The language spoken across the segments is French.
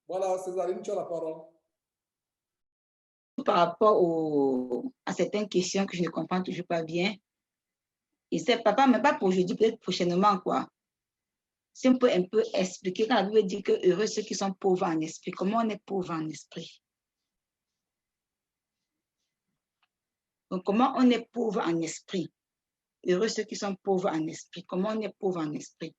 Voilà, Césarine, tu as la parole. Par rapport à certaines questions que je ne comprends toujours pas bien. Et c'est papa, mais pas pour aujourd'hui, peut-être prochainement, quoi. Si on peut un peu expliquer, quand la Bible dit que heureux ceux qui sont pauvres en esprit, comment on est pauvre en esprit? Donc, comment on est pauvre en esprit? Heureux ceux qui sont pauvres en esprit. Comment on est pauvre en esprit?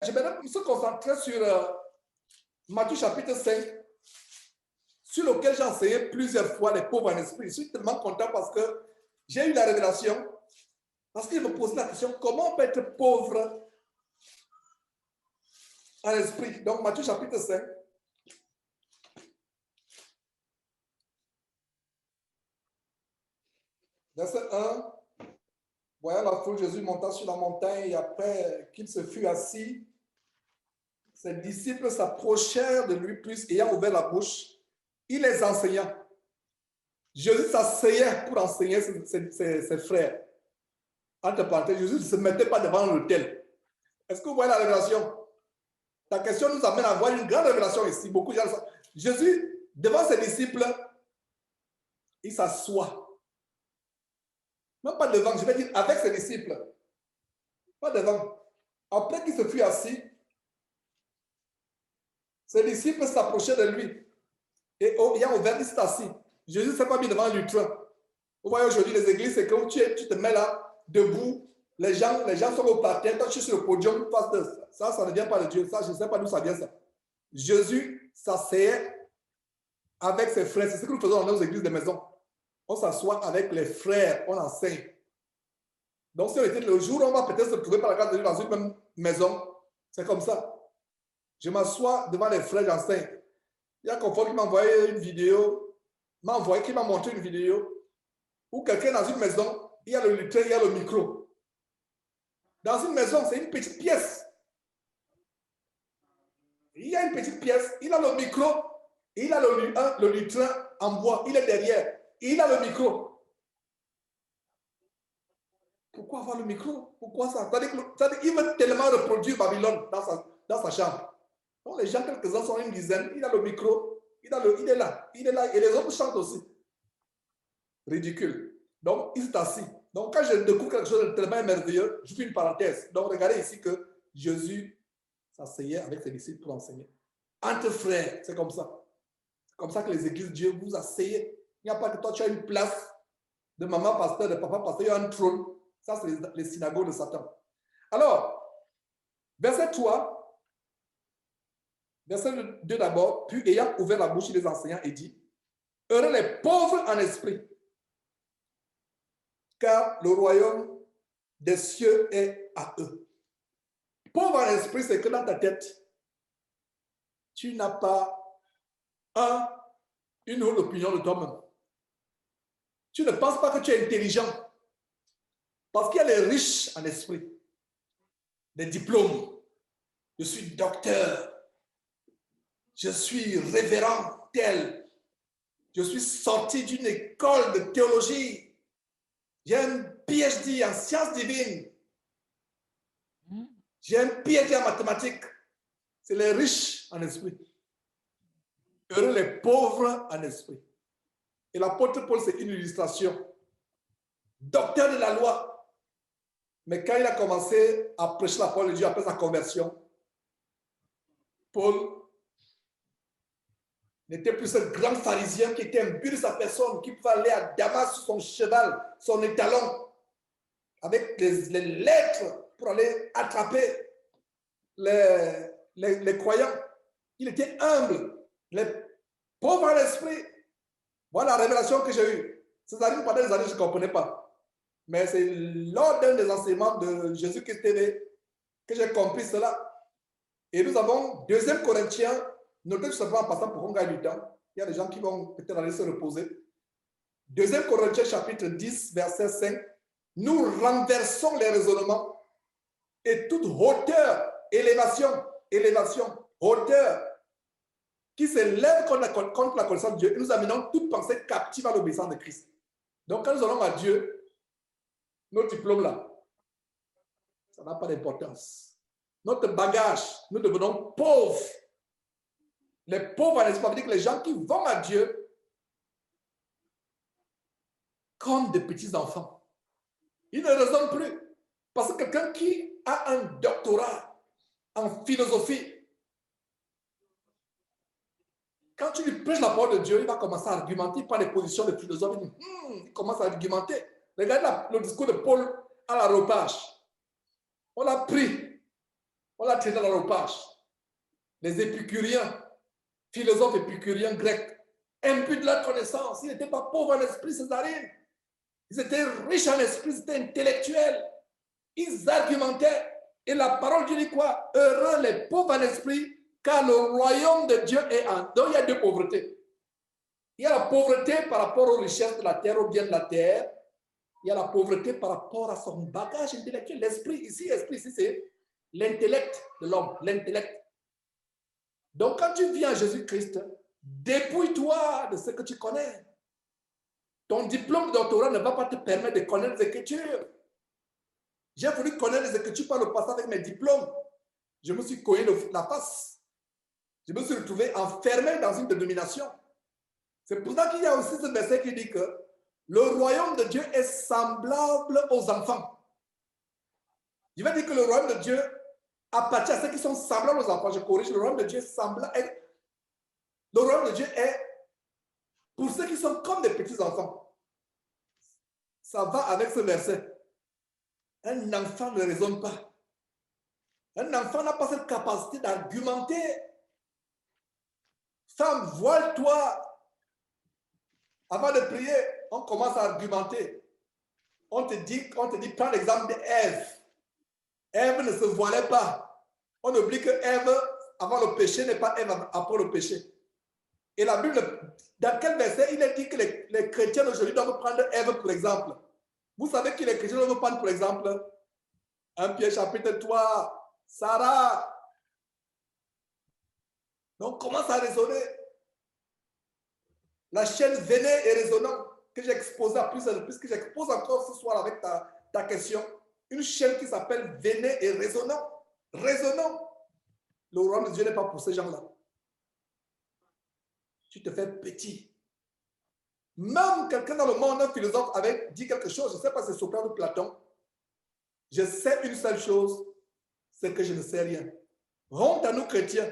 Je vais me concentrer sur Matthieu chapitre 5, sur lequel j'ai enseigné plusieurs fois les pauvres en esprit. Je suis tellement content parce que j'ai eu la révélation, parce qu'il me pose la question, comment on peut être pauvre en esprit? Donc, Matthieu chapitre 5. Verset 1. Voyant la foule, Jésus monta sur la montagne et après qu'il se fut assis, ses disciples s'approchèrent de lui, plus ayant ouvert la bouche, il les enseigna. Jésus s'asseyait pour enseigner ses frères. Entre parenthèses, Jésus ne se mettait pas devant l'autel. Est-ce que vous voyez la révélation? Ta question nous amène à voir une grande révélation ici. Beaucoup de gens. Jésus, devant ses disciples, il s'assoit. Même pas devant, je vais dire avec ses disciples. Pas devant. Après qu'il se fut assis, ses disciples s'approchaient de lui. Et ayant ouvert, il s'est assis. Jésus ne s'est pas mis devant le lutrin. Vous voyez aujourd'hui les églises, c'est que tu te mets là, debout, les gens sont au parterre, toi tu es sur le podium, ça ne vient pas de Dieu. Ça, je ne sais pas d'où ça vient ça. Jésus s'asseyait avec ses frères. C'est ce que nous faisons dans nos églises de maison. On s'assoit avec les frères, on enseigne. Donc, si on était le jour, on va peut-être se trouver par la grâce de Dieu dans une même maison. C'est comme ça. Je m'assois devant les frères, j'enseigne. Il y a Confort qui m'a envoyé une vidéo, qui m'a montré une vidéo où quelqu'un dans une maison, il y a le lutrin, il y a le micro. Dans une maison, c'est une petite pièce. Il y a une petite pièce, il a le micro, il a le lutrin en bois, il est derrière, il a le micro. Pourquoi avoir le micro? Pourquoi ça? C'est-à-dire qu'il veut tellement reproduire Babylone dans sa chambre. Donc les gens, quelques-uns sont une dizaine, il a le micro, il est là, et les autres chantent aussi. Ridicule. Donc, il s'est assis. Donc, quand je découvre quelque chose de tellement merveilleux, je fais une parenthèse. Donc, regardez ici que Jésus s'asseyait avec ses disciples pour enseigner. Entre frères, c'est comme ça. C'est comme ça que les églises de Dieu vous asseyez. Il n'y a pas que toi, tu as une place de maman pasteur, de papa pasteur, il y a un trône. Ça, c'est les synagogues de Satan. Alors, verset 3, verset 2 d'abord, puis ayant ouvert la bouche, il les enseignants et dit, heureux les pauvres en esprit, car le royaume des cieux est à eux. Pauvre en esprit, c'est que dans ta tête, tu n'as pas une autre opinion de toi-même. Tu ne penses pas que tu es intelligent. Parce qu'il y a les riches en esprit, des diplômes. Je suis docteur, je suis révérend tel, je suis sorti d'une école de théologie, j'ai un PhD en sciences divines, j'ai un PhD en mathématiques. C'est les riches en esprit. Heureux les pauvres en esprit. Et l'apôtre Paul, c'est une illustration. Docteur de la loi. Mais quand il a commencé à prêcher la parole de Dieu après sa conversion, Paul n'était plus ce grand pharisien qui était imbu de sa personne, qui pouvait aller à Damas sur son cheval, son étalon, avec les lettres pour aller attraper les croyants. Il était humble, les pauvres en esprit. Voilà la révélation que j'ai eue. C'est-à-dire pendant des années, je ne comprenais pas. Mais c'est lors d'un des enseignements de Jésus-Christ TV que j'ai compris cela. Et nous avons 2 Corinthiens, notez tout simplement en passant pour qu'on gagne du temps. Il y a des gens qui vont peut-être aller se reposer. 2 Corinthiens chapitre 10, verset 5. Nous renversons les raisonnements et toute hauteur, hauteur qui s'élève contre la connaissance de Dieu. Et nous amenons toute pensée captive à l'obéissance de Christ. Donc quand nous allons à Dieu, nos diplômes là, ça n'a pas d'importance. Notre bagage, nous devenons pauvres Les pauvres en esprit, ça veut dire que les gens qui vont à Dieu comme des petits enfants. Ils ne raisonnent plus. Parce que quelqu'un qui a un doctorat en philosophie, quand tu lui prêches la parole de Dieu, il va commencer à argumenter par les positions de philosophes. Il commence à argumenter. Regardez le discours de Paul à l'aéropage. On l'a pris. On l'a traité à l'aéropage. Les épicuriens, philosophes épicuriens grecs, imbus de la connaissance. Ils n'étaient pas pauvres en esprit, Césarine. Ils étaient riches en esprit, ils étaient intellectuels. Ils argumentaient. Et la parole dit quoi? Heureux les pauvres en esprit, car le royaume de Dieu est en. Donc il y a deux pauvretés. Il y a la pauvreté par rapport aux richesses de la terre, aux biens de la terre. Il y a la pauvreté par rapport à son bagage intellectuel. L'esprit, ici, c'est l'intellect de l'homme, l'intellect. Donc quand tu viens à Jésus-Christ, dépouille-toi de ce que tu connais. Ton diplôme de doctorat ne va pas te permettre de connaître les Écritures. J'ai voulu connaître les Écritures par le passé avec mes diplômes. Je me suis cogné la face. Je me suis retrouvé enfermé dans une dénomination. C'est pour ça qu'il y a aussi ce verset qui dit que le royaume de Dieu est semblable aux enfants. Je vais dire que le royaume de Dieu appartient à ceux qui sont semblables aux enfants. Je corrige, le royaume de Dieu est semblable. Le royaume de Dieu est pour ceux qui sont comme des petits enfants. Ça va avec ce verset. Un enfant ne raisonne pas. Un enfant n'a pas cette capacité d'argumenter. Femme, voile-toi. Avant de prier, on commence à argumenter. On te dit, prends l'exemple d'Ève. Ève ne se voilait pas. On oublie que Ève, avant le péché, n'est pas Ève après le péché. Et la Bible, dans quel verset il est dit que les chrétiens d'aujourd'hui doivent prendre Ève pour exemple? Vous savez que les chrétiens doivent prendre pour exemple 1 Pierre chapitre 3, Sarah. Donc, commence à raisonner. La chaîne venait et résonnant que j'ai exposée à plusieurs reprises, que j'expose encore ce soir avec ta question. Une chaîne qui s'appelle venait et résonnant. Résonnant. Le royaume de Dieu n'est pas pour ces gens-là. Tu te fais petit. Même quelqu'un dans le monde, un philosophe, avait dit quelque chose, je ne sais pas si c'est Socrate ou Platon. Je sais une seule chose, c'est que je ne sais rien. Honte à nous chrétiens.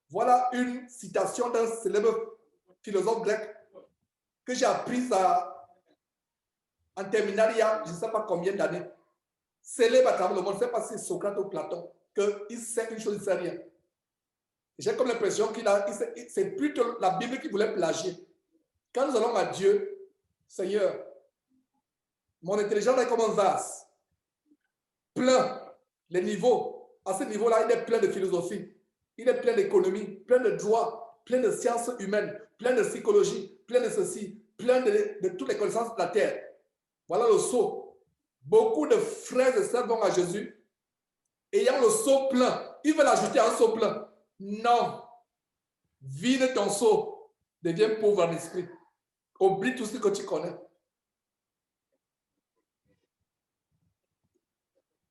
Voilà une citation d'un célèbre philosophe grec que j'ai apprise en terminale il y a je ne sais pas combien d'années. Célèbre à travers le monde, je ne sais pas si c'est Socrate ou Platon, qu'il sait une chose, il ne sait rien. J'ai comme l'impression c'est plutôt la Bible qui voulait plagier. Quand nous allons à Dieu, Seigneur, mon intelligence est comme un vase, plein, les niveaux. À ce niveau-là, il est plein de philosophie, il est plein d'économie, plein de droit, plein de sciences humaines, plein de psychologie, plein de ceci, plein de toutes les connaissances de la terre. Voilà le seau. Beaucoup de frères et sœurs vont à Jésus, ayant le seau plein. Ils veulent ajouter un seau plein. Non. Vide ton seau. Deviens pauvre en esprit. Oublie tout ce que tu connais.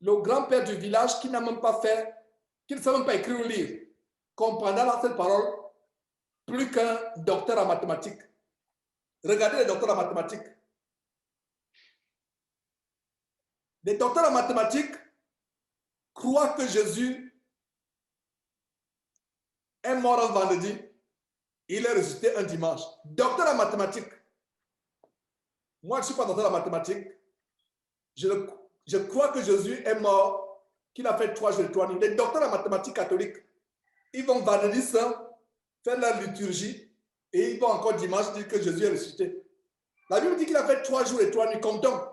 Le grand-père du village qui n'a même pas fait, qui ne sait même pas écrire ou lire, comprendra cette parole plus qu'un docteur en mathématiques. Regardez les docteurs en mathématiques. Les docteurs en mathématiques croient que Jésus est mort un vendredi, il est ressuscité un dimanche. Docteur en mathématiques. Moi, je ne suis pas docteur en mathématiques. Je crois que Jésus est mort, qu'il a fait 3 jours et 3 nuits. Les docteurs en mathématiques catholiques, ils vont vendredi saint faire la liturgie et ils vont encore dimanche dire que Jésus est ressuscité. La Bible dit qu'il a fait 3 jours et 3 nuits. Comptons.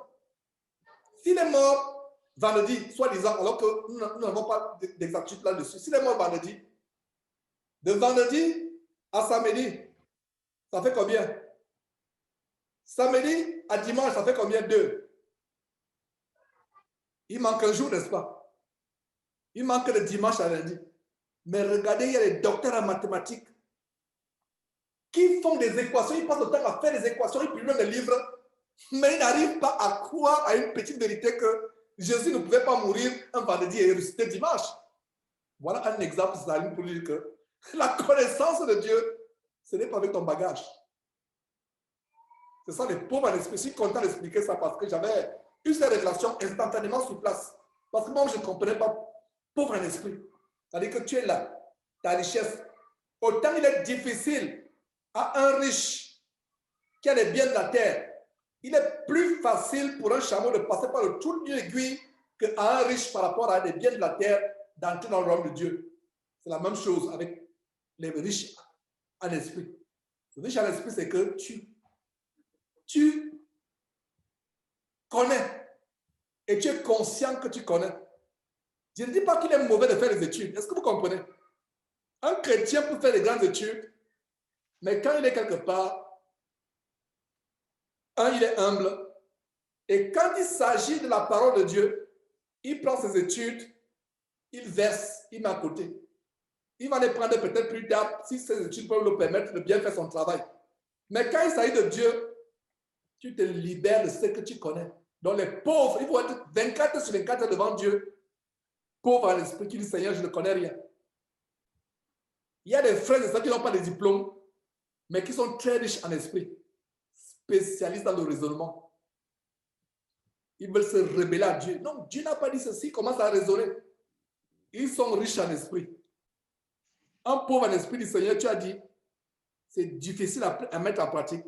S'il est mort vendredi, soi-disant, alors que nous n'avons pas d'exactitude là-dessus, s'il est mort vendredi, de vendredi à samedi, ça fait combien? Samedi à dimanche, ça fait combien? 2. Il manque un jour, n'est-ce pas? Il manque le dimanche à lundi. Mais regardez, il y a les docteurs en mathématiques qui font des équations, ils passent le temps à faire des équations, ils publient des livres, mais ils n'arrivent pas à croire à une petite vérité que Jésus ne pouvait pas mourir un vendredi et ressusciter dimanche. Voilà un exemple, Salim, pour dire que La connaissance de Dieu, ce n'est pas avec ton bagage. C'est ça les pauvres en esprit. Je suis content d'expliquer ça parce que j'avais eu cette révélation instantanément sur place. Parce que moi, je ne comprenais pas pauvre en esprit. C'est-à-dire que tu es là, ta richesse. Autant il est difficile à un riche qui a les biens de la terre, il est plus facile pour un chameau de passer par le trou d'une aiguille qu'à un riche par rapport à des biens de la terre d'entrer dans le royaume de Dieu. C'est la même chose avec les riches en esprit. Le riche en esprit, c'est que tu connais et tu es conscient que tu connais. Je ne dis pas qu'il est mauvais de faire des études. Est-ce que vous comprenez? Un chrétien peut faire des grandes études, mais quand il est quelque part, il est humble. Et quand il s'agit de la parole de Dieu, il prend ses études, il verse, il met à côté. Il va les prendre peut-être plus tard si ses études peuvent le permettre de bien faire son travail. Mais quand il s'agit de Dieu, tu te libères de ce que tu connais. Donc les pauvres, ils vont être 24 sur 24 devant Dieu, pauvres en l'esprit, qui disent Seigneur, je ne connais rien. Il y a des frères et sœurs qui n'ont pas de diplôme, mais qui sont très riches en esprit, spécialistes dans le raisonnement. Ils veulent se rebeller à Dieu. Non, Dieu n'a pas dit ceci, ils commencent à raisonner. Ils sont riches en esprit. Un pauvre en esprit du Seigneur, tu as dit, c'est difficile à mettre en pratique.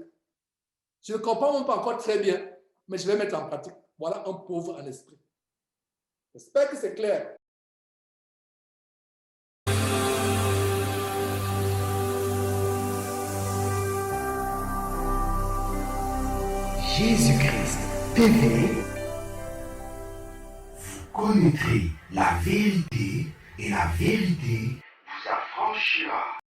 Je ne comprends même pas encore très bien, mais je vais mettre en pratique. Voilà un pauvre en esprit. J'espère que c'est clair. Jésus-Christ TV, vous connaîtrez la vérité et la vérité vous affranchira.